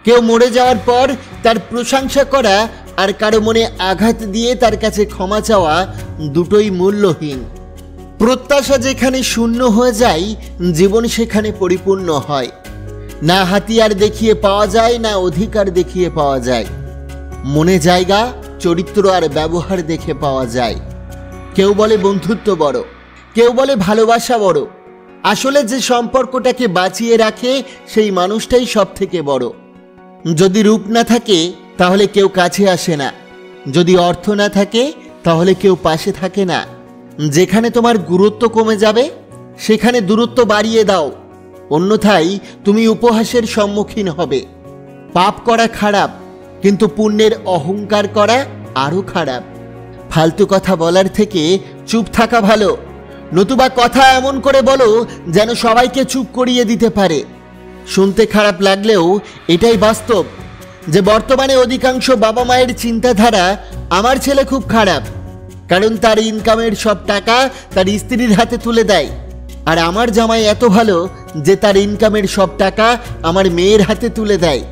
কেউ মরে যাওয়ার পর তার প্রশংসা করা আর কারো মনে আঘাত দিয়ে তার কাছে ক্ষমা চাওয়া দুটোই মূল্যহীন। প্রত্যাশা যেখানে শূন্য হয়ে যায়, জীবন সেখানে পরিপূর্ণ হয়। না হাতিয়ার দেখিয়ে পাওয়া যায়, না অধিকার দেখিয়ে পাওয়া যায়। মনে জায়গা, চরিত্র আর ব্যবহার দেখে পাওয়া যায়। কেউ বলে বন্ধুত্ব বড়, কেউ বলে ভালোবাসা বড়। আসলে যে সম্পর্কটাকে বাঁচিয়ে রাখে সেই মানুষটাই সব থেকে বড়। যদি রূপ না থাকে তাহলে কেউ কাছে আসে না, যদি অর্থ না থাকে তাহলে কেউ পাশে থাকে না। যেখানে তোমার গুরুত্ব কমে যাবে সেখানে দূরত্ব বাড়িয়ে দাও, অন্যথায় তুমি উপহাসের সম্মুখীন হবে। পাপ করা খারাপ, কিন্তু পুণ্যের অহংকার করা আরও খারাপ। ফালতু কথা বলার থেকে চুপ থাকা ভালো, নতুবা কথা এমন করে বলো যেন সবাইকে চুপ করিয়ে দিতে পারে। শুনতে খারাপ লাগলেও এটাই বাস্তব যে বর্তমানে অধিকাংশ বাবা মায়ের চিন্তাধারা আমার ছেলে খুব খারাপ, কারণ তার ইনকামের সব টাকা তার স্ত্রীর হাতে তুলে দেয়, আর আমার জামাই এত ভালো যে তার ইনকামের সব টাকা আমার মেয়ের হাতে তুলে দেয়।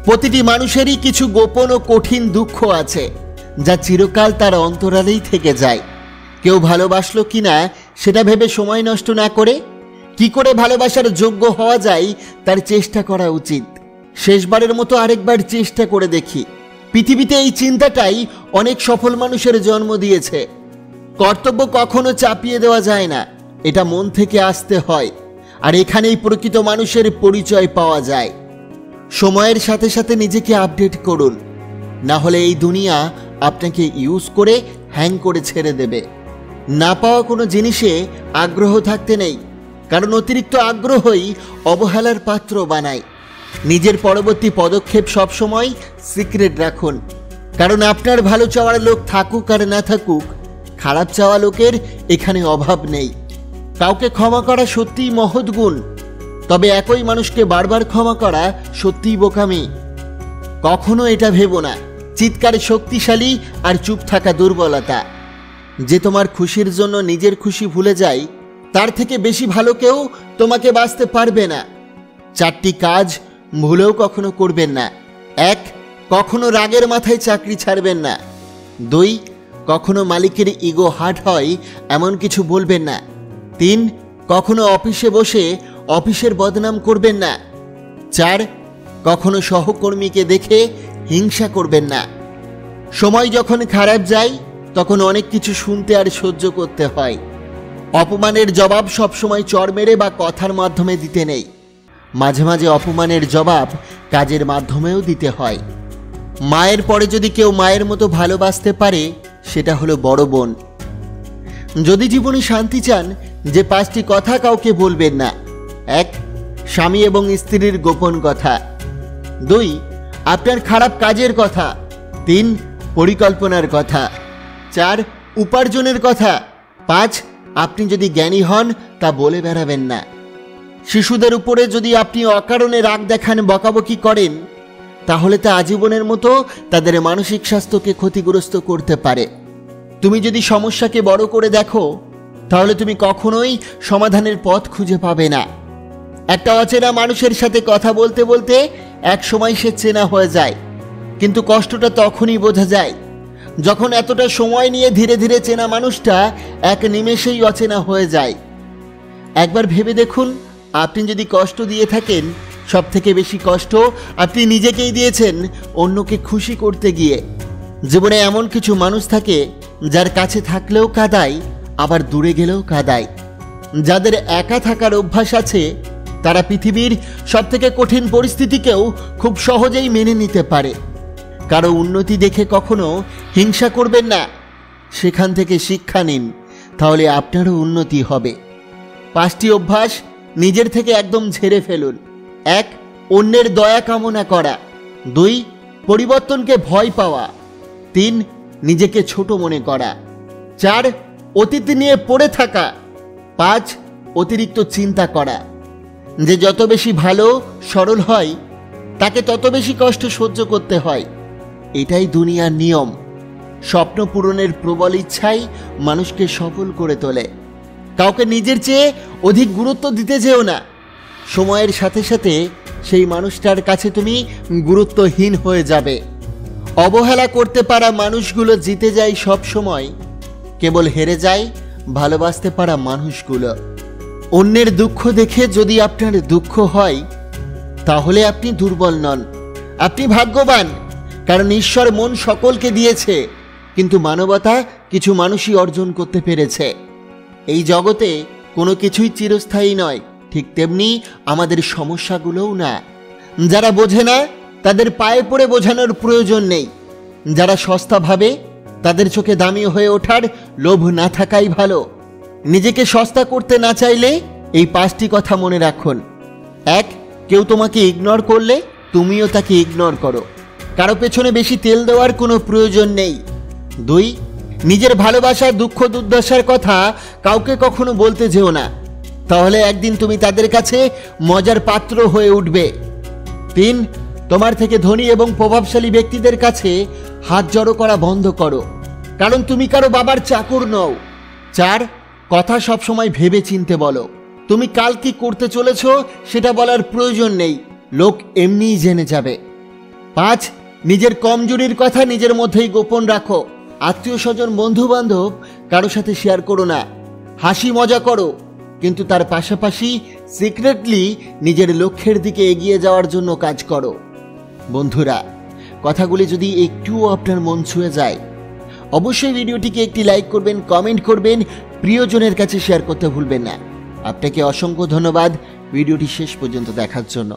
প্রতিটি মানুষেরই কিছু গোপন ও কঠিন দুঃখ আছে যা চিরকাল তার অন্তরালেই থেকে যায়। কেউ ভালোবাসলো কিনা সেটা ভেবে সময় নষ্ট না করে কি করে ভালোবাসার যোগ্য হওয়া যায় তার চেষ্টা করা উচিত। শেষবারের মতো আরেকবার চেষ্টা করে দেখি। পৃথিবীতে এই চিন্তাটাই অনেক সফল মানুষের জন্ম দিয়েছে। কর্তব্য কখনো চাপিয়ে দেওয়া যায় না, এটা মন থেকে আসতে হয়, আর এখানেই প্রকৃত মানুষের পরিচয় পাওয়া যায়। সময়ের সাথে সাথে নিজেকে আপডেট করুন, না হলে এই দুনিয়া আপনাকে ইউজ করে হ্যাং করে ছেড়ে দেবে। না পাওয়া কোনো জিনিসে আগ্রহ থাকতে নেই, কারণ অতিরিক্ত আগ্রহই অবহেলার পাত্র বানায়। নিজের পরবর্তী পদক্ষেপ সবসময় সিক্রেট রাখুন, কারণ আপনার ভালো চাওয়ার লোক থাকুক আর না থাকুক, খারাপ চাওয়া লোকের এখানে অভাব নেই। কাউকে ক্ষমা করা সত্যিই মহৎ গুণ, তবে একই মানুষকে বারবার ক্ষমা করা সত্যিই বোকামি। কখনো এটা ভেবো না চিৎকার শক্তিশালী আর চুপ থাকা দুর্বলতা। যে তোমার খুশির জন্য নিজের খুশি ভুলে যায়, তার থেকে বেশি ভালো কেউ তোমাকে বাঁচতে পারবে না। 4টি কাজ ভুলেও কখনো করবেন না। 1. কখনো রাগের মাথায় চাকরি ছাড়বেন না। 2. কখনো মালিকের ইগো হার্ট হয় এমন কিছু বলবেন না। 3. কখনো অফিসে বসে অফিসের বদনাম করবেন না। 4. কখনো সহকর্মীকে দেখে হিংসা করবেন না। সময় যখন খারাপ যায় তখন অনেক কিছু শুনতে আর সহ্য করতে হয়। অপমানের জবাব সবসময় চড় মেরে বা কথার মাধ্যমে দিতে নেই, মাঝে মাঝে অপমানের জবাব কাজের মাধ্যমেও দিতে হয়। মায়ের পরে যদি কেউ মায়ের মতো ভালোবাসতে পারে সেটা হলো বড় বোন। যদি জীবনে শান্তি চান, যে 5টি কথা কাউকে বলবেন না। 1. স্বামী এবং স্ত্রীর গোপন কথা। 2. আপনার খারাপ কাজের কথা। 3. পরিকল্পনার কথা। 4. উপার্জনের কথা। 5. আপনি যদি জ্ঞানী হন তা বলে বেড়াবেন না। শিশুদের উপরে যদি আপনি অকারণে রাগ দেখান, বকাবকি করেন, তাহলে তা আজীবনের মতো তাদের মানসিক স্বাস্থ্যকে ক্ষতিগ্রস্ত করতে পারে। তুমি যদি সমস্যাকে বড় করে দেখো, তাহলে তুমি কখনোই সমাধানের পথ খুঁজে পাবে না। একটা অচেনা মানুষের সাথে কথা বলতে বলতে এক সময় সে চেনা হয়ে যায়, কিন্তু কষ্টটা তখনই বোঝা যায় যখন এতটা সময় নিয়ে ধীরে ধীরে চেনা মানুষটা এক নিমেষেই অচেনা হয়ে যায়। একবার ভেবে দেখুন, আপনি যদি কষ্ট দিয়ে থাকেন, সব থেকে বেশি কষ্ট আপনি নিজেকেই দিয়েছেন অন্যকে খুশি করতে গিয়ে। জীবনে এমন কিছু মানুষ থাকে যার কাছে থাকলেও কাঁদায়, আবার দূরে গেলেও কাঁদায়। যাদের একা থাকার অভ্যাস আছে তারা পৃথিবীর সব থেকে কঠিন পরিস্থিতিকেও খুব সহজেই মেনে নিতে পারে। কারো উন্নতি দেখে কখনো হিংসা করবেন না, সেখান থেকে শিক্ষা নিন, তাহলে আপনারও উন্নতি হবে। 5টি অভ্যাস নিজের থেকে একদম ঝেড়ে ফেলুন। 1. অন্যের দয়া কামনা করা। 2. পরিবর্তনকে ভয় পাওয়া। 3. নিজেকে ছোট মনে করা। 4. অতীত নিয়ে পড়ে থাকা। 5. অতিরিক্ত চিন্তা করা। যে যত বেশি ভালো সরল হয় তাকে তত বেশি কষ্ট সহ্য করতে হয়। এটাই দুনিয়ার নিয়ম। স্বপ্ন পূরণের প্রবল ইচ্ছাই মানুষকে সফল করে তোলে। কাউকে নিজের চেয়ে অধিক গুরুত্ব দিতে যেও না। সময়ের সাথে সাথে সেই মানুষটার কাছে তুমি গুরুত্বহীন হয়ে যাবে। অবহেলা করতে পারা মানুষগুলো জিতে যায় সব সময়, কেবল হেরে যায় ভালোবাসতে পারা মানুষগুলো। অন্যের দুঃখ দেখে যদি আপনার দুঃখ হয়, তাহলে আপনি দুর্বল নন, আপনি ভাগ্যবান। কারণ ঈশ্বর মন সকলকে দিয়েছে, কিন্তু মানবতা কিছু মানুষই অর্জন করতে পেরেছে। এই জগতে কোনো কিছুই চিরস্থায়ী নয়, ঠিক তেমনি আমাদের সমস্যাগুলোও না। যারা বোঝে না তাদের পায়ে পড়ে বোঝানোর প্রয়োজন নেই। যারা সস্তা ভাবে তাদের চোখে দামি হয়ে ওঠার লোভ না থাকাই ভালো। নিজেকে সস্তা করতে না চাইলে এই 5টি কথা মনে রাখুন। 1, কেউ তোমাকে ইগনোর করলে তুমিও তাকে ইগনোর করো। কারো পেছনে বেশি তেল দেওয়ার কোনো প্রয়োজন নেই। 2, নিজের ভালোবাসা, দুঃখ, দুর্দশার কথা কাউকে কখনো বলতে যেও না, তাহলে একদিন তুমি তাদের কাছে মজার পাত্র হয়ে উঠবে। 3, তোমার থেকে ধনী এবং প্রভাবশালী ব্যক্তিদের কাছে হাত জড়ো করা বন্ধ করো, কারণ তুমি কারো বাবার চাকর নও। 4, কথা সবসময় ভেবে চিনতে বলো। তুমি কাল কি করতে চলেছ সেটা বলার প্রয়োজন নেই, লোক এমনিই জেনে যাবে। 5, নিজের কমজোরির কথা নিজের মধ্যেই গোপন রাখো। আত্মীয় স্বজন, বন্ধু বান্ধব কারো সাথে শেয়ার করো না। হাসি মজা করো, কিন্তু তার পাশাপাশি সিক্রেটলি নিজের লক্ষ্যের দিকে এগিয়ে যাওয়ার জন্য কাজ করো। বন্ধুরা, কথাগুলি যদি একটুও আপনার মন ছুঁয়ে যায়, অবশ্যই ভিডিওটিকে একটি লাইক করবেন, কমেন্ট করবেন, প্রিয়জনের কাছে শেয়ার করতে ভুলবেন না। আপনাকে অসংখ্য ধন্যবাদ ভিডিওটি শেষ পর্যন্ত দেখার জন্য।